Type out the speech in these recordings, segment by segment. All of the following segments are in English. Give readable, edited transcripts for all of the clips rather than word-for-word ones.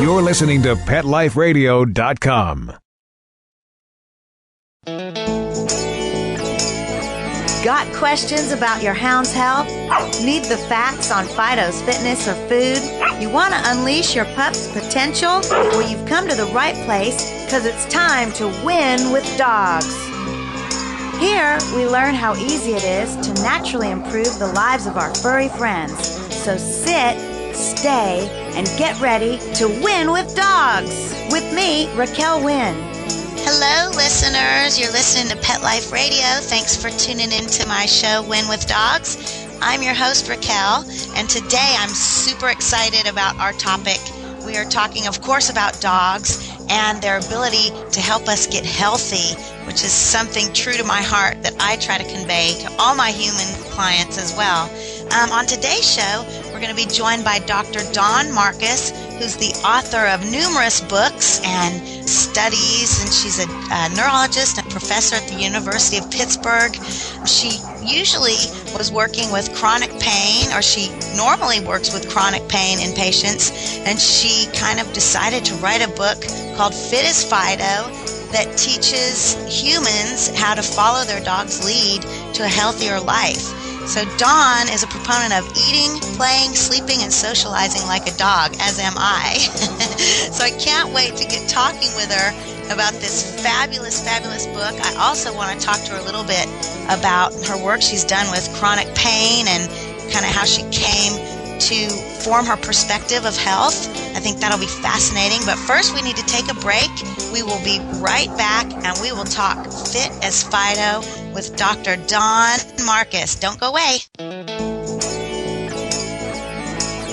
You're listening to PetLifeRadio.com. Got questions about your hound's health? Need the facts on Fido's fitness or food? You want to unleash your pup's potential? Well, you've come to the right place because it's time to win with dogs. Here, we learn how easy it is to naturally improve the lives of our furry friends. So sit, stay, and get ready to win with dogs. With me, Raquel Wynn. Hello, listeners. You're listening to Pet Life Radio. Thanks for tuning in to my show, Win with Dogs. I'm your host, Raquel, and today I'm super excited about our topic. We are talking, of course, about dogs and their ability to help us get healthy, which is something true to my heart that I try to convey to all my human clients as well. On today's show, we're going to be joined by Dr. Dawn Marcus, who's the author of numerous books and studies, and she's a neurologist and professor at the University of Pittsburgh. She usually was working with chronic pain, or she normally works with chronic pain in patients, and she kind of decided to write a book called Fit as Fido that teaches humans how to follow their dog's lead to a healthier life. So Dawn is a proponent of eating, playing, sleeping, and socializing like a dog, as am I. So I can't wait to get talking with her about this fabulous, fabulous book. I also want to talk to her a little bit about her work she's done with chronic pain and kind of how she came to form her perspective of health. I think that'll be fascinating. But first, we need to take a break. We will be right back, and we will talk Fit as Fido with Dr. Dawn Marcus. Don't go away.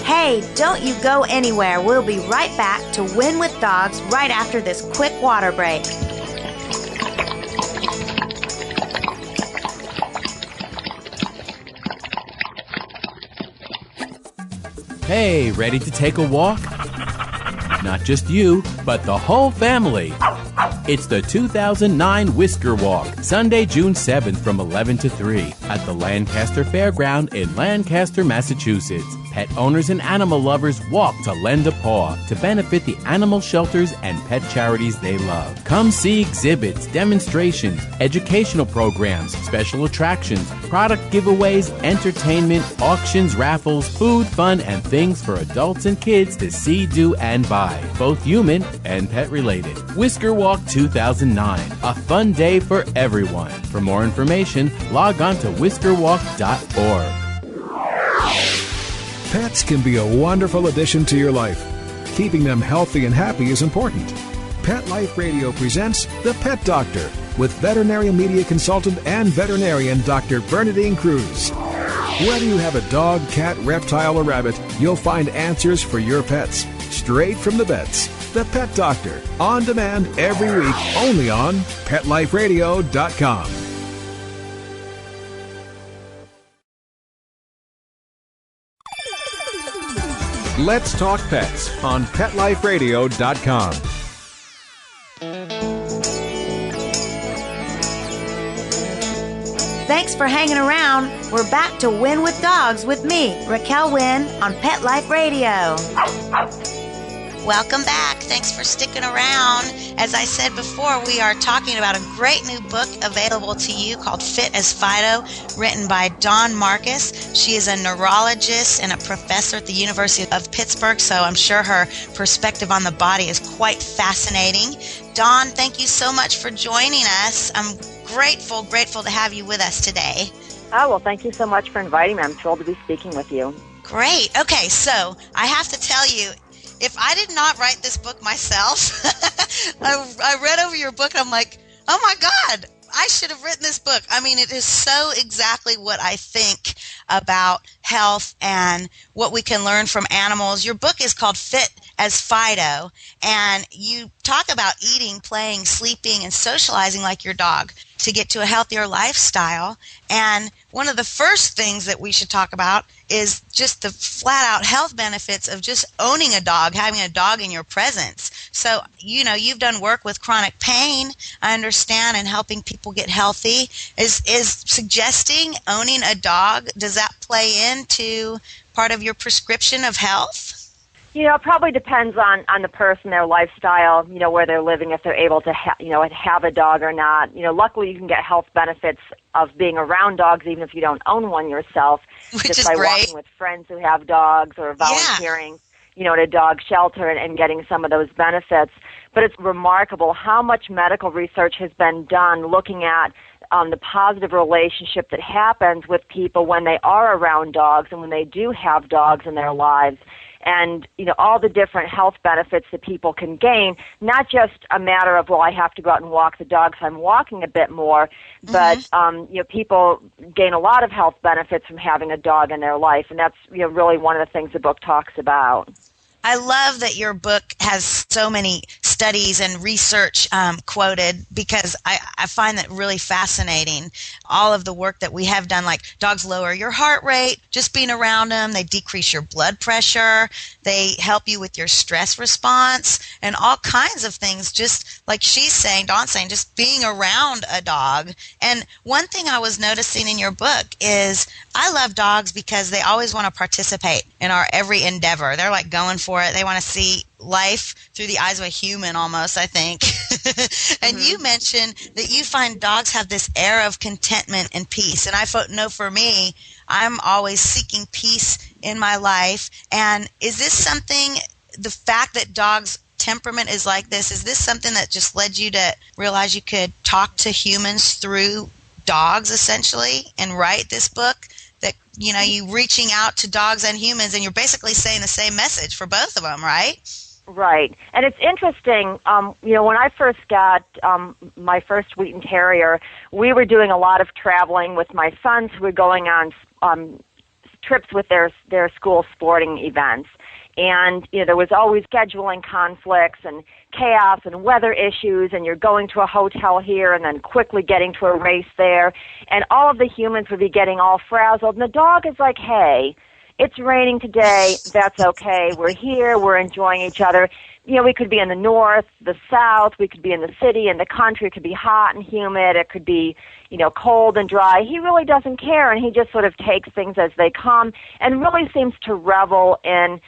Hey, don't you go anywhere. We'll be right back to Win with Dogs right after this quick water break. Hey, ready to take a walk? Not just you, but the whole family. It's the 2009 Whisker Walk, Sunday, June 7th from 11 to 3 at the Lancaster Fairground in Lancaster, Massachusetts. Pet owners and animal lovers walk to lend a paw to benefit the animal shelters and pet charities they love. Come see exhibits, demonstrations, educational programs, special attractions, product giveaways, entertainment, auctions, raffles, food, fun, and things for adults and kids to see, do, and buy, both human and pet related. Whisker Walk 2009, a fun day for everyone. For more information, log on to whiskerwalk.org. Pets can be a wonderful addition to your life. Keeping them healthy and happy is important. Pet Life Radio presents The Pet Doctor with veterinary media consultant and veterinarian Dr. Bernadine Cruz. Whether you have a dog, cat, reptile, or rabbit, you'll find answers for your pets straight from the vets. The Pet Doctor, on demand every week, only on PetLifeRadio.com. Let's Talk Pets on PetLifeRadio.com. Thanks for hanging around. We're back to Win with Dogs with me, Raquel Wynn, on Pet Life Radio. Welcome back. Thanks for sticking around. As I said before, we are talking about a great new book available to you called Fit as Fido, written by Dawn Marcus. She is a neurologist and a professor at the University of Pittsburgh, so I'm sure her perspective on the body is quite fascinating. Dawn, thank you so much for joining us. I'm grateful to have you with us today. Oh, well, thank you so much for inviting me. I'm thrilled to be speaking with you. Great. Okay, so I have to tell you, if I did not write this book myself, I read over your book and I'm like, oh my God, I should have written this book. I mean, it is so exactly what I think about health and what we can learn from animals. Your book is called Fit as Fido, and you talk about eating, playing, sleeping, and socializing like your dog to get to a healthier lifestyle. And one of the first things that we should talk about is just the flat-out health benefits of just owning a dog, having a dog in your presence. So, you know, you've done work with chronic pain, I understand, and helping people get healthy. Is suggesting owning a dog, does that play into part of your prescription of health? It probably depends on the person, their lifestyle, where they're living, if they're able to, have a dog or not. Luckily you can get health benefits of being around dogs even if you don't own one yourself. Which just is by great. Walking with friends who have dogs or volunteering, at a dog shelter and getting some of those benefits. But it's remarkable how much medical research has been done looking at the positive relationship that happens with people when they are around dogs and when they do have dogs in their lives. And, all the different health benefits that people can gain, not just a matter of, I have to go out and walk the dog, so I'm walking a bit more, but, people gain a lot of health benefits from having a dog in their life, and that's, really one of the things the book talks about. I love that your book has so many studies and research quoted, because I find that really fascinating. All of the work that we have done, like dogs lower your heart rate, just being around them. They decrease your blood pressure. They help you with your stress response and all kinds of things. Just like she's saying, Dawn's saying, just being around a dog. And one thing I was noticing in your book is I love dogs because they always want to participate in our every endeavor. They're like going for it. They want to see life through the eyes of a human almost, I think. And you mentioned that you find dogs have this air of contentment and peace. And I know for me, I'm always seeking peace in my life. And is this something, the fact that dogs' temperament is like this, is this something that just led you to realize you could talk to humans through dogs essentially and write this book? That, you reaching out to dogs and humans, and you're basically saying the same message for both of them, right? Right. And it's interesting, when I first got my first wheaten terrier, we were doing a lot of traveling with my sons who were going on trips with their school sporting events. And, there was always scheduling conflicts and chaos and weather issues, and you're going to a hotel here and then quickly getting to a race there. And all of the humans would be getting all frazzled. And the dog is like, hey, it's raining today. That's okay. We're here. We're enjoying each other. We could be in the north, the south. We could be in the city, in the country. It could be hot and humid. It could be, cold and dry. He really doesn't care, and he just sort of takes things as they come and really seems to revel in,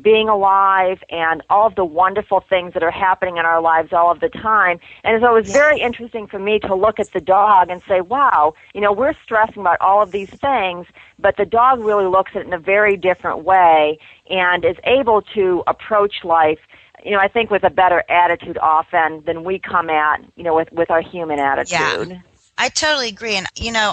being alive and all of the wonderful things that are happening in our lives all of the time. And so it was very interesting for me to look at the dog and say, wow, we're stressing about all of these things, but the dog really looks at it in a very different way and is able to approach life, I think with a better attitude often than we come at, with our human attitude. Yeah, I totally agree. And,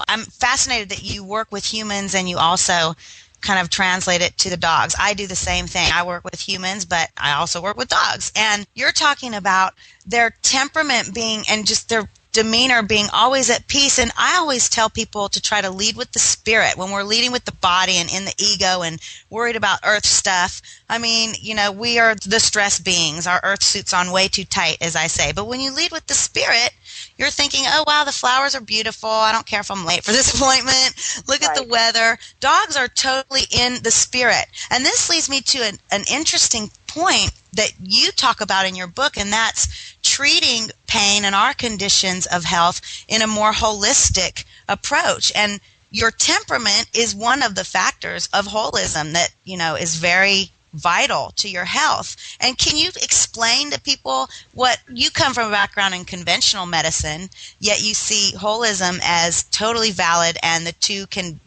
I'm fascinated that you work with humans and you also kind of translate it to the dogs. I do the same thing. I work with humans, but I also work with dogs. And you're talking about their temperament being, and just their demeanor being always at peace. And I always tell people to try to lead with the spirit when we're leading with the body and in the ego and worried about earth stuff. I mean, we are the stress beings. Our earth suit's on way too tight, as I say. But when you lead with the spirit, you're thinking, oh, wow, the flowers are beautiful. I don't care if I'm late for this appointment. Look at the weather. Dogs are totally in the spirit. And this leads me to an interesting point that you talk about in your book, and that's treating pain and our conditions of health in a more holistic approach. And your temperament is one of the factors of holism that, is very vital to your health. And can you explain to people what you come from a background in conventional medicine, yet you see holism as totally valid and the two can,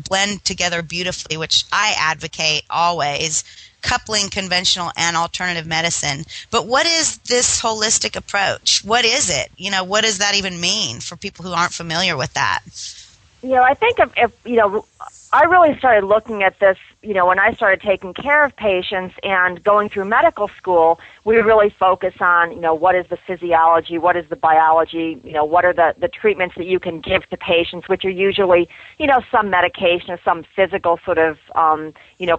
blend together beautifully, which I advocate always, coupling conventional and alternative medicine. But what is this holistic approach? What is it? What does that even mean for people who aren't familiar with that? I think if I really started looking at this, when I started taking care of patients and going through medical school, we really focus on, what is the physiology, what is the biology, what are the treatments that you can give to patients, which are usually, some medication or some physical sort of,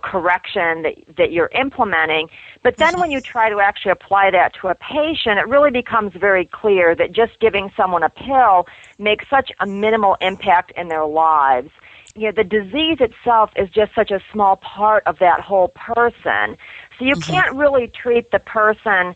correction that you're implementing. But then when you try to actually apply that to a patient, it really becomes very clear that just giving someone a pill makes such a minimal impact in their lives. The disease itself is just such a small part of that whole person. So you can't really treat the person,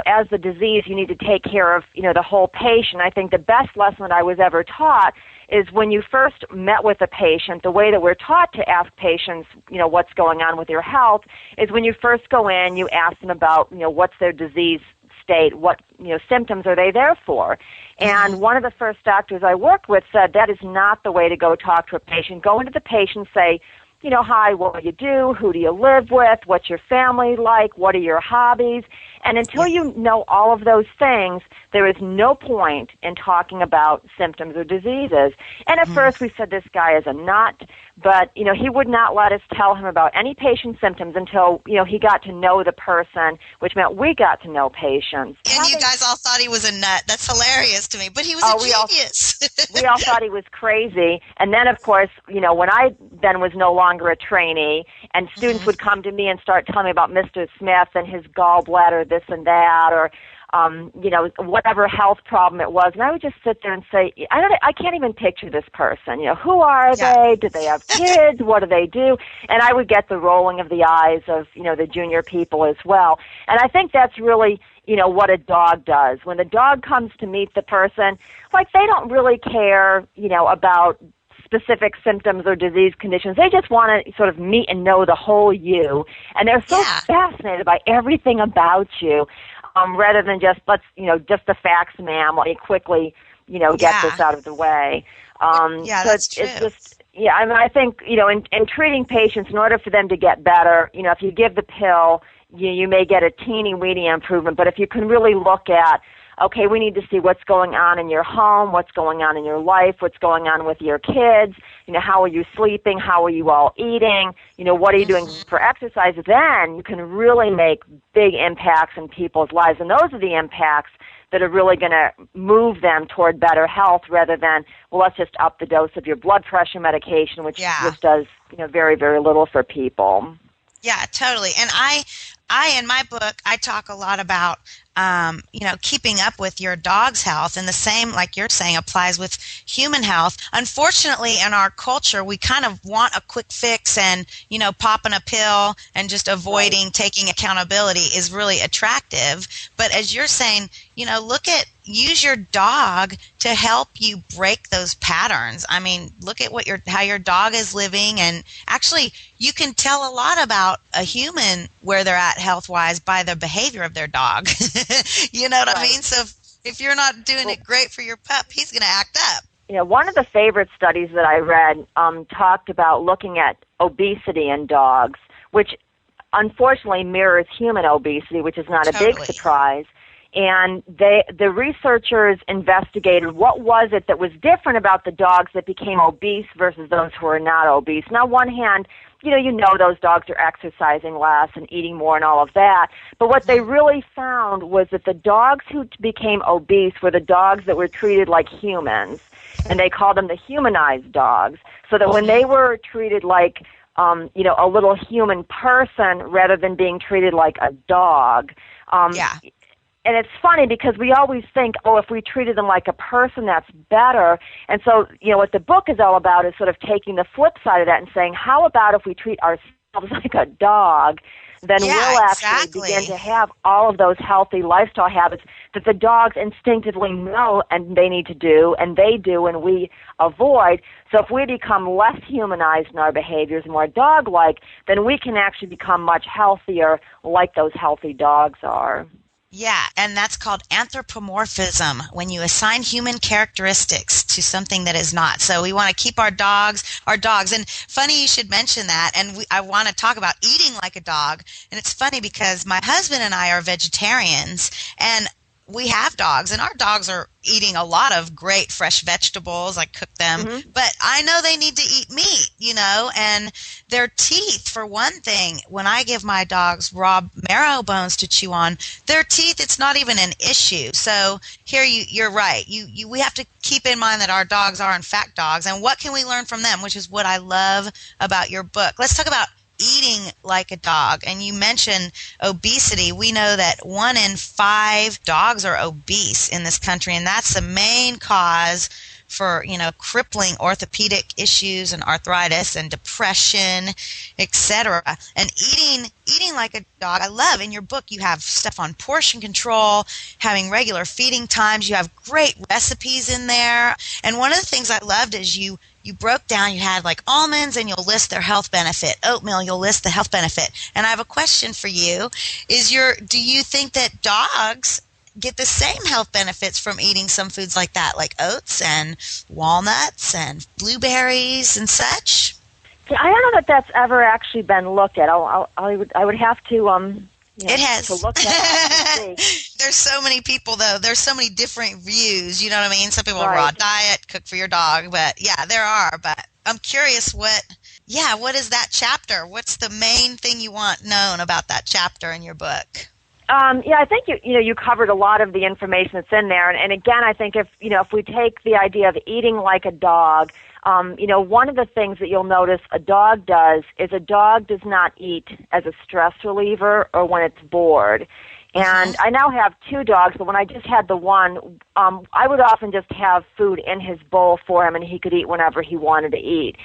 as the disease. You need to take care of, the whole patient. I think the best lesson that I was ever taught is when you first met with a patient, the way that we're taught to ask patients, what's going on with your health, is when you first go in, you ask them about, what's their disease state, what symptoms are they there for. And one of the first doctors I worked with said that is not the way to go talk to a patient. Go into the patient, say, hi, what do you do? Who do you live with? What's your family like? What are your hobbies? And until you know all of those things, there is no point in talking about symptoms or diseases. And at first we said this guy is a nut, but, he would not let us tell him about any patient symptoms until, he got to know the person, which meant we got to know patients. And you guys all thought he was a nut. That's hilarious to me. But he was a genius. We all thought he was crazy. And then, of course, when I then was no longer a trainee, and students would come to me and start telling me about Mr. Smith and his gallbladder, this and that, or whatever health problem it was, and I would just sit there and say, I can't even picture this person. Who are they? Do they have kids? What do they do? And I would get the rolling of the eyes of, the junior people as well. And I think that's really, what a dog does. When the dog comes to meet the person, they don't really care, about specific symptoms or disease conditions. They just want to sort of meet and know the whole you. And they're so fascinated by everything about you. Rather than just just the facts, ma'am. Let me quickly, get this out of the way. That's true. It's just, I think, in treating patients, in order for them to get better, if you give the pill, you may get a teeny-weeny improvement. But if you can really look at, okay, we need to see what's going on in your home, what's going on in your life, what's going on with your kids, how are you sleeping, how are you all eating, what are you doing for exercise, then you can really make big impacts in people's lives. And those are the impacts that are really going to move them toward better health rather than, well, let's just up the dose of your blood pressure medication, which does, very, very little for people. Yeah, totally. And I in my book, I talk a lot about, keeping up with your dog's health, and the same, like you're saying, applies with human health. Unfortunately, in our culture, we kind of want a quick fix, and, popping a pill and just avoiding taking accountability is really attractive. But as you're saying, use your dog to help you break those patterns. I mean, look at how your dog is living, and actually you can tell a lot about a human where they're at health-wise by the behavior of their dog. You know what I mean? So if you're not doing it great for your pup, he's going to act up. One of the favorite studies that I read talked about looking at obesity in dogs, which unfortunately mirrors human obesity, which is not a big surprise. And the researchers investigated what was it that was different about the dogs that became obese versus those who are not obese. And on one hand, those dogs are exercising less and eating more and all of that. But what they really found was that the dogs who became obese were the dogs that were treated like humans. And they called them the humanized dogs. So that when they were treated like, a little human person rather than being treated like a dog. And it's funny because we always think, if we treated them like a person, that's better. And so, what the book is all about is sort of taking the flip side of that and saying, how about if we treat ourselves like a dog, then we'll actually begin to have all of those healthy lifestyle habits that the dogs instinctively know and they need to do, and they do, and we avoid. So if we become less humanized in our behaviors, more dog-like, then we can actually become much healthier like those healthy dogs are. Yeah, and that's called anthropomorphism, when you assign human characteristics to something that is not. So we want to keep our dogs. And funny you should mention that, and I want to talk about eating like a dog. And it's funny because my husband and I are vegetarians, and we have dogs, and our dogs are eating a lot of great fresh vegetables. I cook them, but I know they need to eat meat, and their teeth, for one thing, when I give my dogs raw marrow bones to chew on, their teeth, it's not even an issue. So here you're right. We have to keep in mind that our dogs are in fact dogs, and what can we learn from them, which is what I love about your book. Let's talk about eating like a dog. And you mentioned obesity. We know that 1 in 5 dogs are obese in this country, and that's the main cause for, crippling orthopedic issues and arthritis and depression, etc. And eating like a dog, I love in your book you have stuff on portion control, having regular feeding times. You have great recipes in there. And one of the things I loved is you broke down, you had like almonds and you'll list their health benefit. Oatmeal, you'll list the health benefit. And I have a question for you. Do you think that dogs get the same health benefits from eating some foods like that, like oats and walnuts and blueberries and such? I don't know that that's ever actually been looked at. I would have to it has. To look at it and see. There's so many people, though. There's so many different views. You know what I mean? Some people Right. raw diet, cook for your dog. But, yeah, there are. But I'm curious what is that chapter? What's the main thing you want known about that chapter in your book? I think you covered a lot of the information that's in there. And again, I think if we take the idea of eating like a dog, one of the things that you'll notice a dog does is a dog does not eat as a stress reliever or when it's bored. And I now have 2 dogs, but when I just had the one, I would often just have food in his bowl for him, and he could eat whenever he wanted to eat.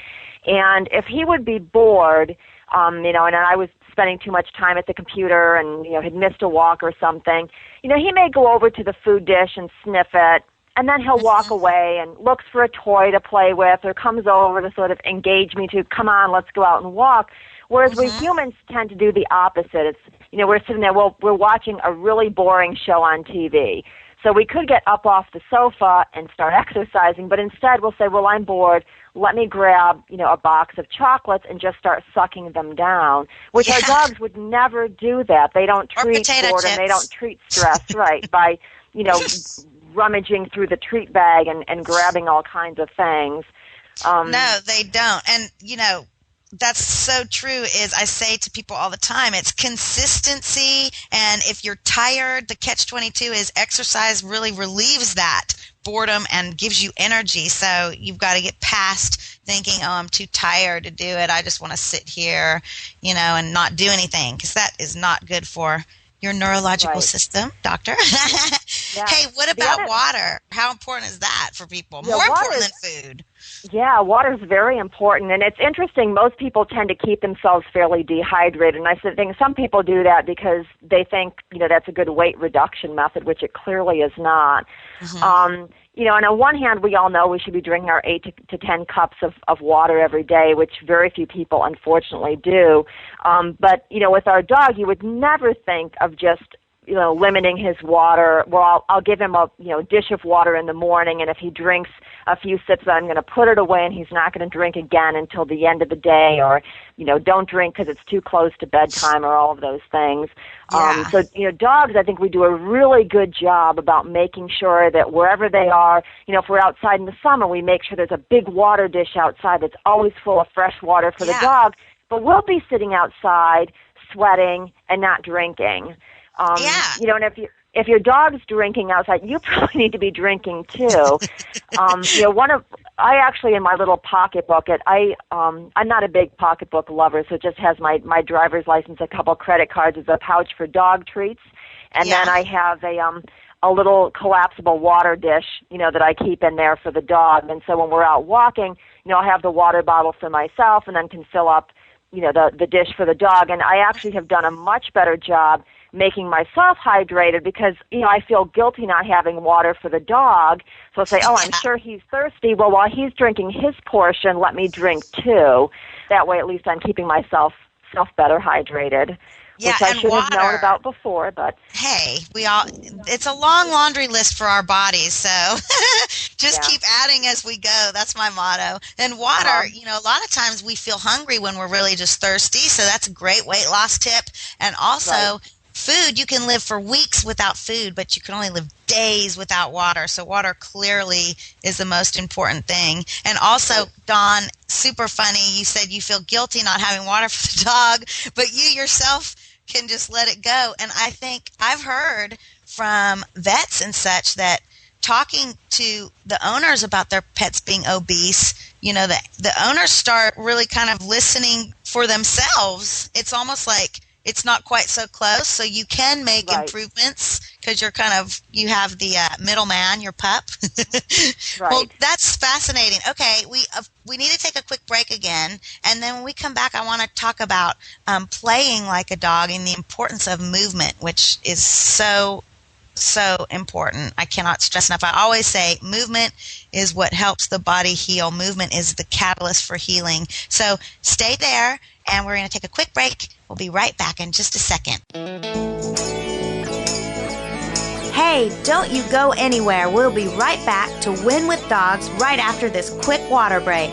And if he would be bored, and I was spending too much time at the computer and, had missed a walk or something, he may go over to the food dish and sniff it, and then he'll walk away and looks for a toy to play with or comes over to sort of engage me to, come on, let's go out and walk. Whereas we humans tend to do the opposite. It's, we're sitting there, we're watching a really boring show on TV. So we could get up off the sofa and start exercising, but instead we'll say, well, I'm bored. Let me grab, a box of chocolates and just start sucking them down, which our dogs would never do that. They don't treat boredom. They don't treat stress, right, by, rummaging through the treat bag and grabbing all kinds of things. No, they don't. And, that's so true. Is I say to people all the time, it's consistency. And if you're tired, the catch-22 is exercise really relieves that boredom and gives you energy. So you've got to get past thinking, oh, I'm too tired to do it. I just want to sit here, and not do anything, because that is not good for your neurological system, doctor. Hey, what about water? How important is that for people? More important than food. Yeah, water is very important, and it's interesting. Most people tend to keep themselves fairly dehydrated, and I think some people do that because they think that's a good weight reduction method, which it clearly is not. And on one hand, we all know we should be drinking our 8 to 10 cups of water every day, which very few people, unfortunately, do. But with our dog, you would never think of just limiting his water. Well, I'll give him a dish of water in the morning, and if he drinks a few sips, I'm going to put it away, and he's not going to drink again until the end of the day, or don't drink because it's too close to bedtime, or all of those things. So dogs, I think we do a really good job about making sure that wherever they are, if we're outside in the summer, we make sure there's a big water dish outside that's always full of fresh water for the dog. But we'll be sitting outside, sweating, and not drinking. And if your dog's drinking outside, you probably need to be drinking too. I actually, in my little pocketbook, I'm not a big pocketbook lover, so it just has my driver's license, a couple credit cards, as a pouch for dog treats, and then I have a little collapsible water dish, that I keep in there for the dog. And so when we're out walking, I'll have the water bottle for myself, and then can fill up, the dish for the dog. And I actually have done a much better job making myself hydrated because, I feel guilty not having water for the dog. So I'll say, oh, I'm sure he's thirsty. Well, while he's drinking his portion, let me drink too. That way, at least I'm keeping myself better hydrated. Which I should have known about before, but hey, it's a long laundry list for our bodies, so just keep adding as we go. That's my motto. And water, a lot of times we feel hungry when we're really just thirsty, so that's a great weight loss tip. And also, food, you can live for weeks without food, but you can only live days without water. So water clearly is the most important thing. And also, Dawn, super funny, you said you feel guilty not having water for the dog, but you yourself can just let it go. And I think I've heard from vets and such that talking to the owners about their pets being obese, the owners start really kind of listening for themselves. It's almost like it's not quite so close. So you can make improvements because you have the middleman, your pup. Right. Well, that's fascinating. Okay, we need to take a quick break again, and then when we come back, I want to talk about playing like a dog and the importance of movement, which is so important. I cannot stress enough. I always say movement is what helps the body heal. Movement is the catalyst for healing. So stay there, and we're going to take a quick break. We'll be right back in just a second. Hey, don't you go anywhere. We'll be right back to Win with Dogs right after this quick water break.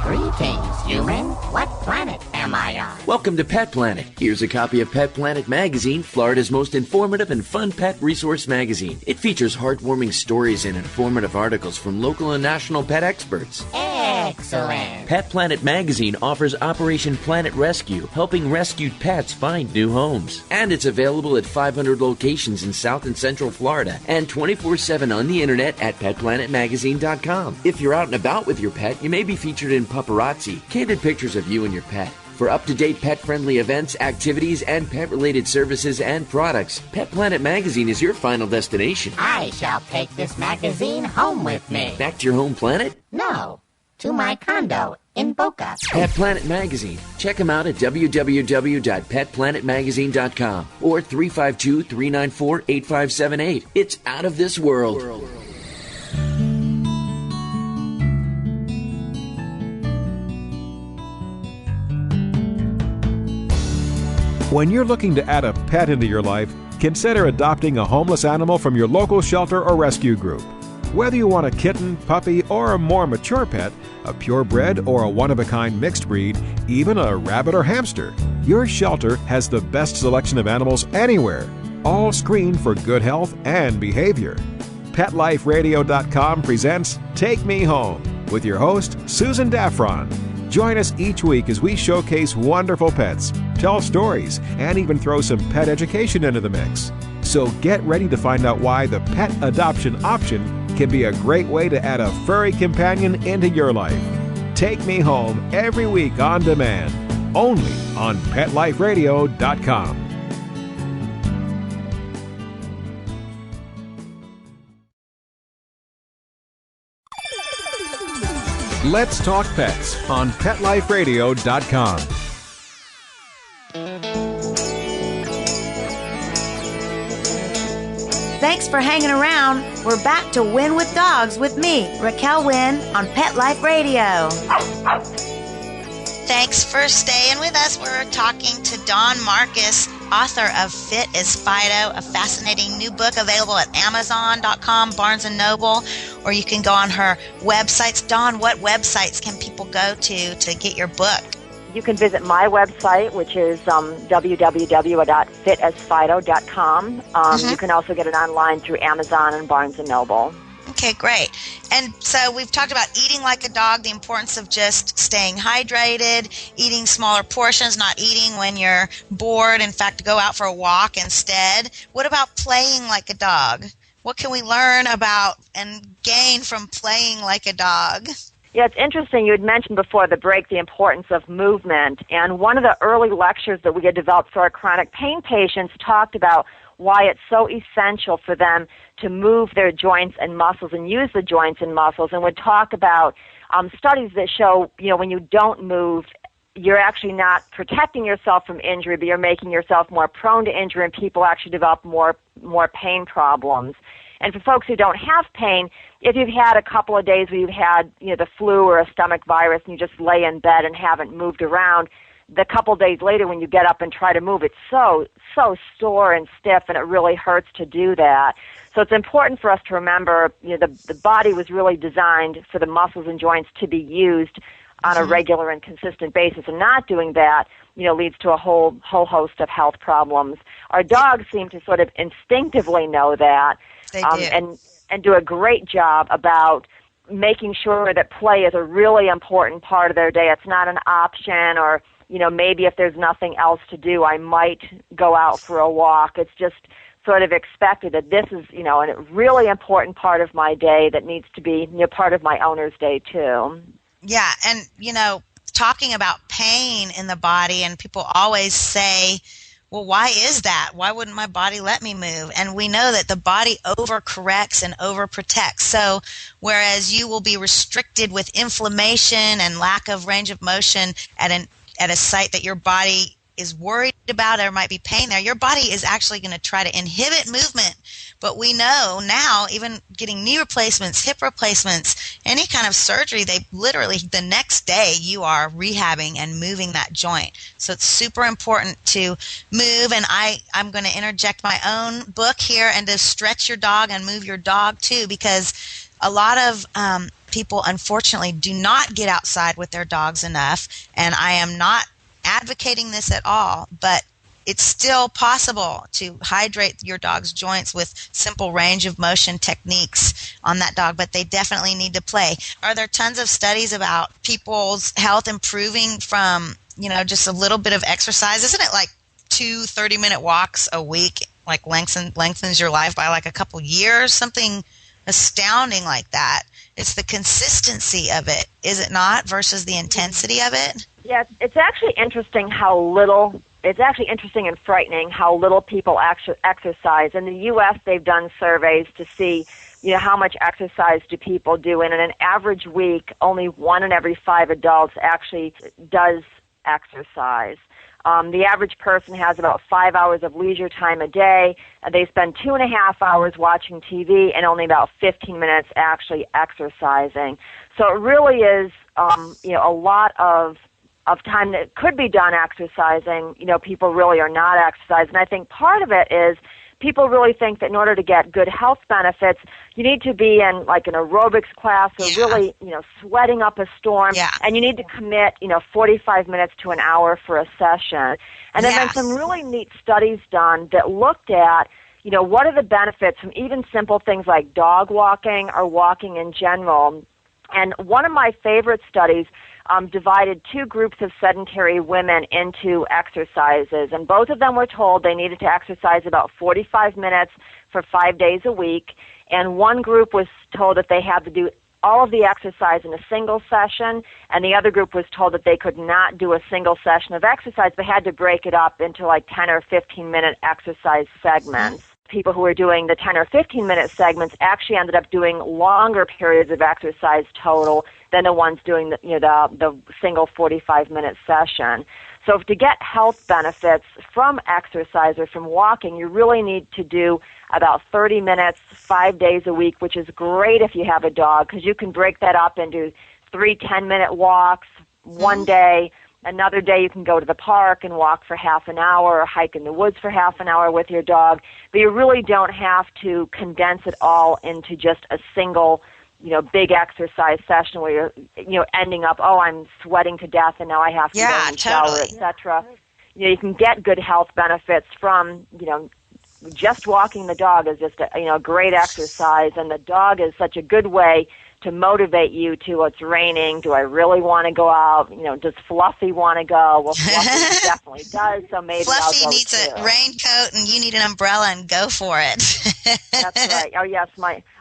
Greetings, human. What planet am I on? Welcome to Pet Planet. Here's a copy of Pet Planet Magazine, Florida's most informative and fun pet resource magazine. It features heartwarming stories and informative articles from local and national pet experts. Excellent. Pet Planet Magazine offers Operation Planet Rescue, helping rescued pets find new homes. And it's available at 500 locations in South and Central Florida and 24/7 on the internet at petplanetmagazine.com. If you're out and about with your pet, you may be featured in Paparazzi, candid pictures of you and your pet. For up-to-date pet-friendly events, activities, and pet-related services and products, Pet Planet Magazine is your final destination. I shall take this magazine home with me. Back to your home planet? No, to my condo in Boca. Pet Planet Magazine. Check them out at www.petplanetmagazine.com or 352-394-8578. It's out of this world. When you're looking to add a pet into your life, consider adopting a homeless animal from your local shelter or rescue group. Whether you want a kitten, puppy, or a more mature pet, a purebred or a one-of-a-kind mixed breed, even a rabbit or hamster, your shelter has the best selection of animals anywhere, all screened for good health and behavior. PetLifeRadio.com presents Take Me Home with your host, Susan Daffron. Join us each week as we showcase wonderful pets, tell stories, and even throw some pet education into the mix. So get ready to find out why the pet adoption option can be a great way to add a furry companion into your life. Take Me Home every week on demand, only on PetLifeRadio.com. Let's Talk Pets on PetLifeRadio.com. Thanks for hanging around. We're back to Win with Dogs with me, Raquel Wynn, on Pet Life Radio. Thanks for staying with us. We're talking to Dawn Marcus, author of Fit as Fido, a fascinating new book available at Amazon.com, Barnes & Noble, or you can go on her websites. Dawn, what websites can people go to get your book? You can visit my website, which is www.fitasfido.com. You can also get it online through Amazon and Barnes & Noble. Okay, great. And so we've talked about eating like a dog, the importance of just staying hydrated, eating smaller portions, not eating when you're bored. In fact, go out for a walk instead. What about playing like a dog? What can we learn about and gain from playing like a dog? Yeah, it's interesting. You had mentioned before the break the importance of movement. And one of the early lectures that we had developed for our chronic pain patients talked about why it's so essential for them to move their joints and muscles and use the joints and muscles, and would talk about studies that show, when you don't move, you're actually not protecting yourself from injury, but you're making yourself more prone to injury, and people actually develop more pain problems. And for folks who don't have pain, if you've had a couple of days where you've had the flu or a stomach virus and you just lay in bed and haven't moved around, the couple of days later when you get up and try to move, it's so sore and stiff, and it really hurts to do that. So it's important for us to remember, the body was really designed for the muscles and joints to be used on a regular and consistent basis, and not doing that, leads to a whole host of health problems. Our dogs seem to sort of instinctively know that, They do. And do a great job about making sure that play is a really important part of their day. It's not an option, or maybe if there's nothing else to do, I might go out for a walk. It's just sort of expected that this is, a really important part of my day that needs to be, part of my owner's day too. Yeah, and, talking about pain in the body, and people always say, well, why is that? Why wouldn't my body let me move? And we know that the body overcorrects and overprotects. So whereas you will be restricted with inflammation and lack of range of motion at a site that your body is worried about, there might be pain there, your body is actually going to try to inhibit movement. But we know now, even getting knee replacements, hip replacements, any kind of surgery, they literally, the next day, you are rehabbing and moving that joint. So it's super important to move. And I'm going to interject my own book here and to stretch your dog and move your dog too, because a lot of people, unfortunately, do not get outside with their dogs enough. And I am not advocating this at all, but it's still possible to hydrate your dog's joints with simple range of motion techniques on that dog, but they definitely need to play. Are there tons of studies about people's health improving from, just a little bit of exercise? Isn't it like 2 30-minute walks a week, like lengthens your life by like a couple years? Something astounding like that. It's the consistency of it, is it not, versus the intensity of it? Yeah, it's actually interesting how little. It's actually interesting and frightening how little people actually exercise. In the U.S., they've done surveys to see, how much exercise do people do. And in an average week, only 1 in every 5 adults actually does exercise. The average person has about 5 hours of leisure time a day. They spend 2.5 hours watching TV and only about 15 minutes actually exercising. So it really is, a lot of time that could be done exercising. People really are not exercising. And I think part of it is people really think that in order to get good health benefits, you need to be in like an aerobics class or really, sweating up a storm. Yeah. And you need to commit, 45 minutes to an hour for a session. And then there's some really neat studies done that looked at, what are the benefits from even simple things like dog walking or walking in general. And one of my favorite studies divided 2 groups of sedentary women into exercises, and both of them were told they needed to exercise about 45 minutes for 5 days a week, and one group was told that they had to do all of the exercise in a single session, and the other group was told that they could not do a single session of exercise, but had to break it up into like 10 or 15-minute exercise segments. People who were doing the 10 or 15-minute segments actually ended up doing longer periods of exercise total than the ones doing the single 45-minute session. So to get health benefits from exercise or from walking, you really need to do about 30 minutes, 5 days a week, which is great if you have a dog because you can break that up into 3 10-minute walks one day. Another day you can go to the park and walk for half an hour or hike in the woods for half an hour with your dog. But you really don't have to condense it all into just a single, big exercise session where you're, ending up, I'm sweating to death and now I have to go and shower, etc. You can get good health benefits from, just walking the dog is just a great exercise, and the dog is such a good way to motivate you to, it's raining, do I really want to go out? Does Fluffy want to go? Well, Fluffy definitely does, so maybe Fluffy I'll go needs too. a raincoat and you need an umbrella and go for it. That's right. Oh, yes,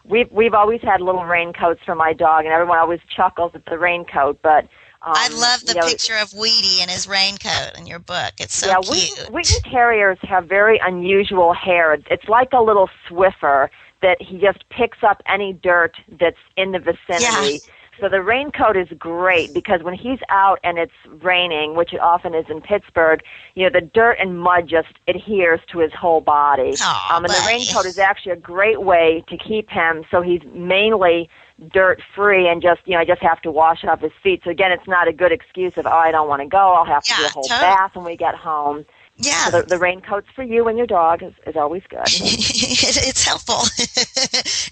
we've always had little raincoats for my dog, and everyone always chuckles at the raincoat, but I love the picture of Wheatie in his raincoat in your book. It's so cute. Wheaten terriers have very unusual hair. It's like a little Swiffer that he just picks up any dirt that's in the vicinity. Yeah. So the raincoat is great because when he's out and it's raining, which it often is in Pittsburgh, the dirt and mud just adheres to his whole body. And the raincoat is actually a great way to keep him so he's mainly dirt-free and just, I just have to wash off his feet. So again, it's not a good excuse of, I don't want to go. I'll have to do a whole bath when we get home. Yeah. So the raincoats for you and your dog is always good. It's helpful.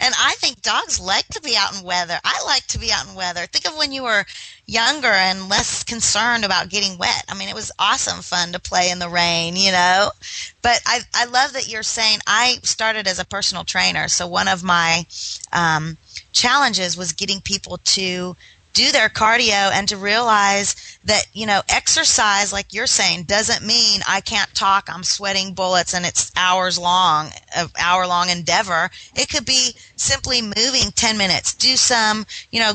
And I think dogs like to be out in weather. I like to be out in weather. Think of when you were younger and less concerned about getting wet. I mean, it was awesome fun to play in the rain, But I love that you're saying, I started as a personal trainer, so one of my challenges was getting people to do their cardio and to realize that, exercise, like you're saying, doesn't mean I can't talk, I'm sweating bullets, and it's hour-long endeavor. It could be simply moving 10 minutes, do some,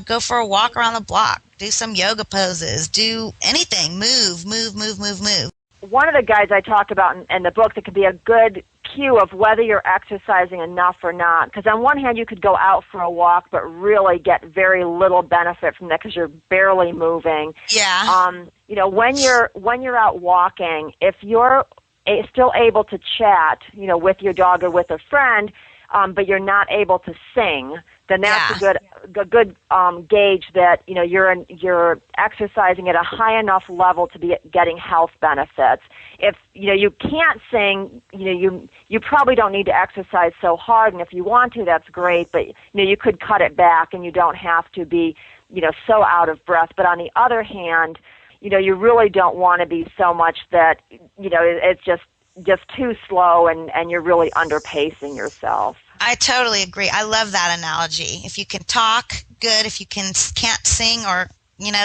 go for a walk around the block, do some yoga poses, do anything, move. One of the guys I talk about in the book that could be a good cue of whether you're exercising enough or not, because on one hand you could go out for a walk but really get very little benefit from that because you're barely moving. Yeah. When you're out walking, if you're still able to chat, with your dog or with a friend, but you're not able to sing, then that's a good gauge that you're exercising at a high enough level to be getting health benefits. If you can't sing, you probably don't need to exercise so hard, and if you want to, that's great. But you could cut it back, and you don't have to be so out of breath. But on the other hand, you really don't want to be so much that it's just too slow, and you're really underpacing yourself. I totally agree. I love that analogy. If you can talk, good. If you can't sing or,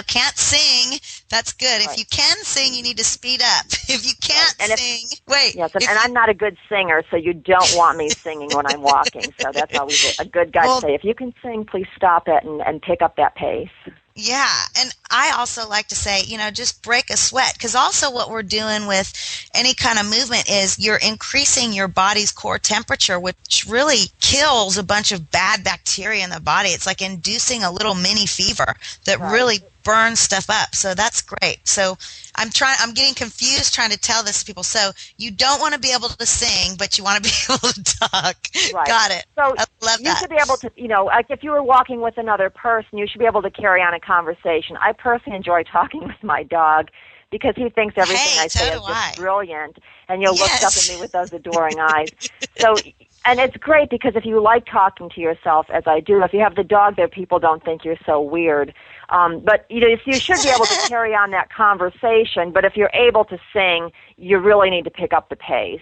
can't sing, that's good. Right. If you can sing, you need to speed up. If you can't sing, wait. Yes, and I'm not a good singer, so you don't want me singing when I'm walking. So that's always a good guy to say, if you can sing, please stop it and pick up that pace. Yeah, and I also like to say, just break a sweat, because also what we're doing with any kind of movement is you're increasing your body's core temperature, which really kills a bunch of bad bacteria in the body. It's like inducing a little mini fever that really burns stuff up. So that's great. So I'm getting confused trying to tell this to people. So you don't want to be able to sing, but you want to be able to talk. Right. Got it. So I love you that. should be able to, like if you were walking with another person, you should be able to carry on a conversation. I personally enjoy talking with my dog because he thinks everything I say is just brilliant, and looks up at me with those adoring eyes. So, and it's great because if you like talking to yourself, as I do, if you have the dog there, people don't think you're so weird. But you should be able to carry on that conversation. But if you're able to sing, you really need to pick up the pace.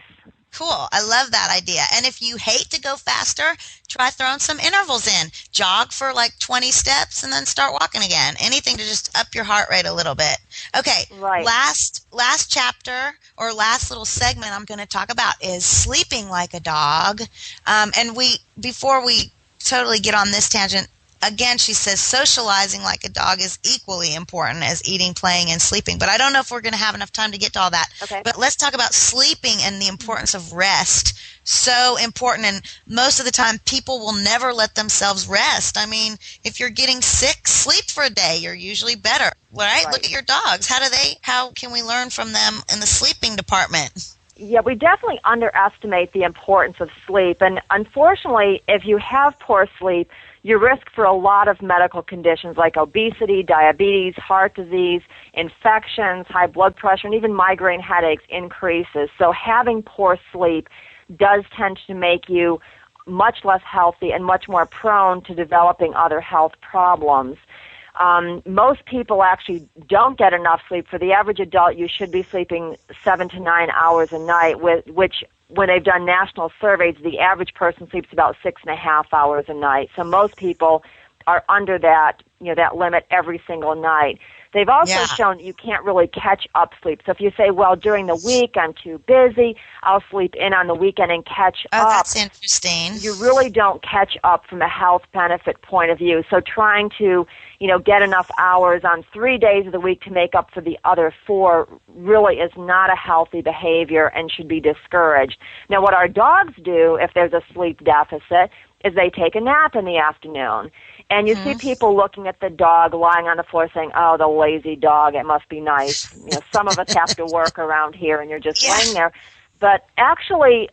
Cool. I love that idea. And if you hate to go faster, try throwing some intervals in. Jog for like 20 steps and then start walking again. Anything to just up your heart rate a little bit. Okay. Right. Last chapter or last little segment I'm going to talk about is sleeping like a dog. And before we totally get on this tangent, again, she says socializing like a dog is equally important as eating, playing, and sleeping. But I don't know if we're going to have enough time to get to all that. Okay. But let's talk about sleeping and the importance of rest. So important. And most of the time, people will never let themselves rest. I mean, if you're getting sick, sleep for a day. You're usually better. Right? Look at your dogs. How can we learn from them in the sleeping department? Yeah, we definitely underestimate the importance of sleep. And unfortunately, if you have poor sleep, your risk for a lot of medical conditions like obesity, diabetes, heart disease, infections, high blood pressure, and even migraine headaches increases. So having poor sleep does tend to make you much less healthy and much more prone to developing other health problems. Most people actually don't get enough sleep. For the average adult, you should be sleeping 7 to 9 hours a night, which when they've done national surveys, the average person sleeps about 6.5 hours a night. So most people are under that limit every single night. They've also shown that you can't really catch up sleep. So if you say, well, during the week I'm too busy, I'll sleep in on the weekend and catch up. Oh, that's interesting. You really don't catch up from a health benefit point of view. So trying to, get enough hours on 3 days of the week to make up for the other 4 really is not a healthy behavior and should be discouraged. Now, what our dogs do if there's a sleep deficit is they take a nap in the afternoon. And you see people looking at the dog lying on the floor saying, oh, the lazy dog, it must be nice. Some of us have to work around here and you're just laying there. But actually,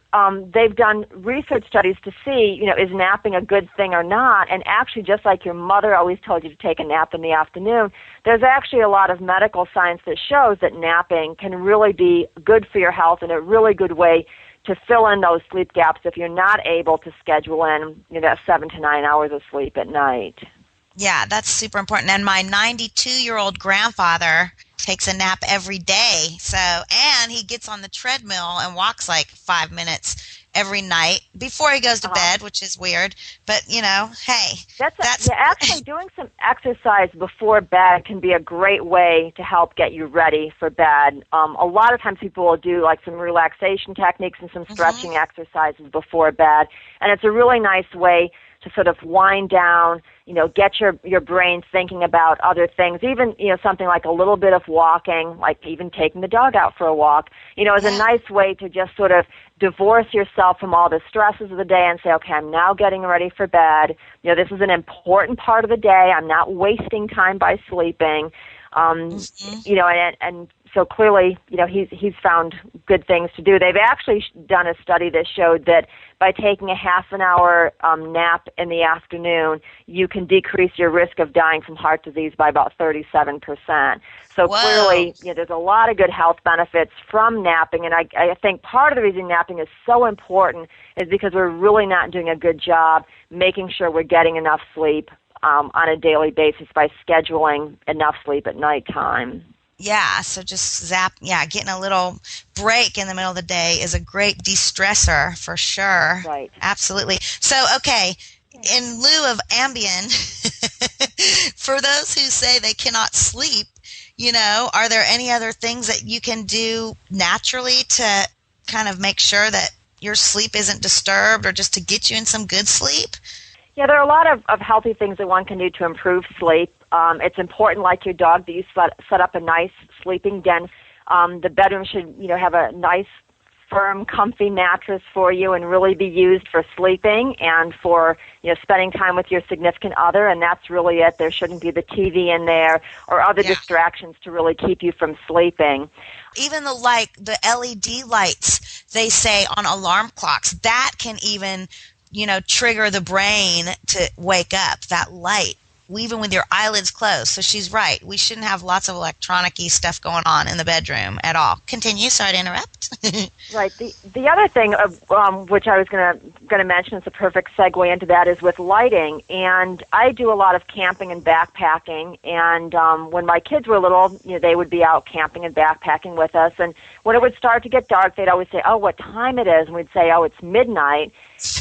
they've done research studies to see, is napping a good thing or not? And actually, just like your mother always told you to take a nap in the afternoon, there's actually a lot of medical science that shows that napping can really be good for your health and a really good way to fill in those sleep gaps if you're not able to schedule in that 7 to 9 hours of sleep at night. Yeah, that's super important. And my 92-year-old grandfather takes a nap every day. And he gets on the treadmill and walks like 5 minutes every night before he goes to bed, which is weird. But, hey. Actually doing some exercise before bed can be a great way to help get you ready for bed. A lot of times people will do like some relaxation techniques and some stretching exercises before bed. And it's a really nice way to sort of wind down, get your brain thinking about other things, even, something like a little bit of walking, like even taking the dog out for a walk, is a nice way to just sort of divorce yourself from all the stresses of the day and say, okay, I'm now getting ready for bed. This is an important part of the day. I'm not wasting time by sleeping. And so clearly, he's found good things to do. They've actually done a study that showed that by taking a half an hour nap in the afternoon, you can decrease your risk of dying from heart disease by about 37%. So clearly, there's a lot of good health benefits from napping, and I think part of the reason napping is so important is because we're really not doing a good job making sure we're getting enough sleep on a daily basis by scheduling enough sleep at nighttime. Yeah, so just getting a little break in the middle of the day is a great de-stressor for sure. Right. Absolutely. So, okay, in lieu of Ambien, for those who say they cannot sleep, are there any other things that you can do naturally to kind of make sure that your sleep isn't disturbed or just to get you in some good sleep? Yeah, there are a lot of healthy things that one can do to improve sleep. It's important, like your dog, that you set up a nice sleeping den. The bedroom should, have a nice, firm, comfy mattress for you and really be used for sleeping and for, spending time with your significant other, and that's really it. There shouldn't be the TV in there or other distractions to really keep you from sleeping. Even the LED lights, they say on alarm clocks, that can even trigger the brain to wake up, that light, even with your eyelids closed. So she's right. We shouldn't have lots of electronic-y stuff going on in the bedroom at all. Continue. Sorry to interrupt. Right. The other thing which I was going to mention, is a perfect segue into that, is with lighting. And I do a lot of camping and backpacking. And when my kids were little, they would be out camping and backpacking with us. And when it would start to get dark, they'd always say, "Oh, what time it is?" And we'd say, "Oh, it's midnight."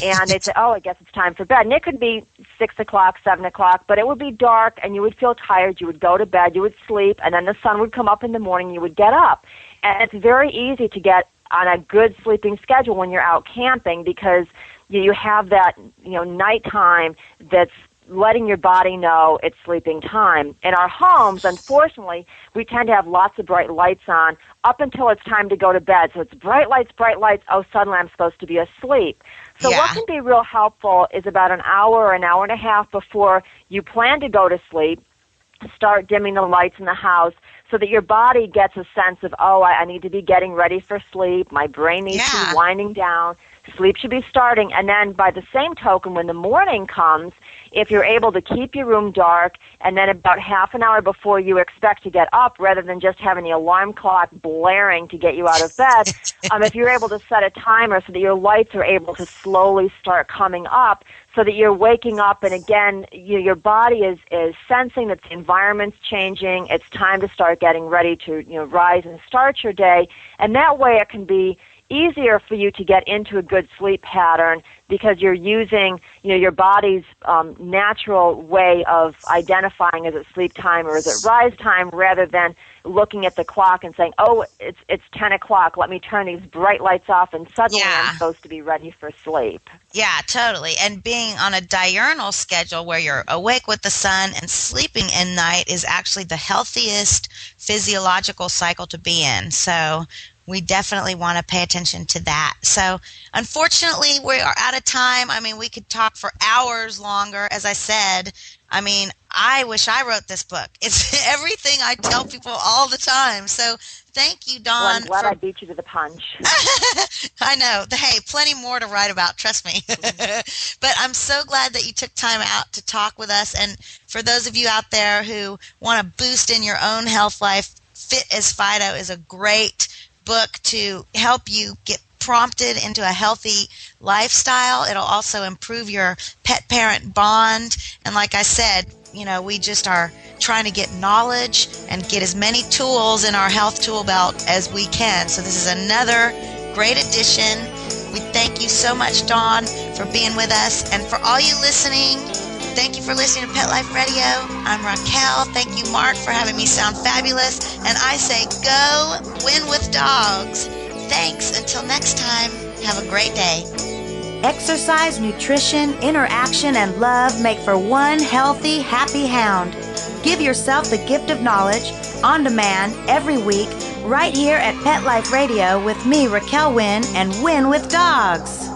And they'd say, "Oh, I guess it's time for bed." And it could be 6 o'clock, 7 o'clock, but it would be dark, and you would feel tired. You would go to bed, you would sleep, and then the sun would come up in the morning, you would get up. And it's very easy to get on a good sleeping schedule when you're out camping because you have that, nighttime that's letting your body know it's sleeping time. In our homes, unfortunately, we tend to have lots of bright lights on up until it's time to go to bed. So it's bright lights, oh, suddenly I'm supposed to be asleep. So what can be real helpful is about an hour or an hour and a half before you plan to go to sleep, start dimming the lights in the house so that your body gets a sense of, oh, I need to be getting ready for sleep. My brain needs to be winding down. Sleep should be starting. And then by the same token, when the morning comes, if you're able to keep your room dark and then about half an hour before you expect to get up, rather than just having the alarm clock blaring to get you out of bed, if you're able to set a timer so that your lights are able to slowly start coming up so that you're waking up and again, your body is sensing that the environment's changing. It's time to start getting ready to rise and start your day. And that way it can be easier for you to get into a good sleep pattern because you're using, your body's natural way of identifying is it sleep time or is it rise time, rather than looking at the clock and saying, oh, it's 10 o'clock, let me turn these bright lights off, and suddenly I'm supposed to be ready for sleep. Yeah, totally. And being on a diurnal schedule where you're awake with the sun and sleeping in night is actually the healthiest physiological cycle to be in. So we definitely want to pay attention to that. So unfortunately, we are out of time. I mean, we could talk for hours longer. As I said, I wish I wrote this book. It's everything I tell people all the time. So thank you, Dawn. Well, I'm glad I beat you to the punch. I know. Hey, plenty more to write about, trust me. But I'm so glad that you took time out to talk with us. And for those of you out there who want to boost in your own health life, Fit as Fido is a great book to help you get prompted into a healthy lifestyle. It'll also improve your pet-parent bond. And like I said, we just are trying to get knowledge and get as many tools in our health tool belt as we can. So this is another great addition. We thank Thank you so much, Dawn, for being with us. And for all you listening, thank you for listening to Pet Life Radio. I'm Raquel. Thank you, Mark, for having me sound fabulous. And I say, go win with dogs. Thanks. Until next time, have a great day. Exercise, nutrition, interaction, and love make for one healthy, happy hound. Give yourself the gift of knowledge on demand every week right here at Pet Life Radio with me, Raquel Wynn, and Win with Dogs.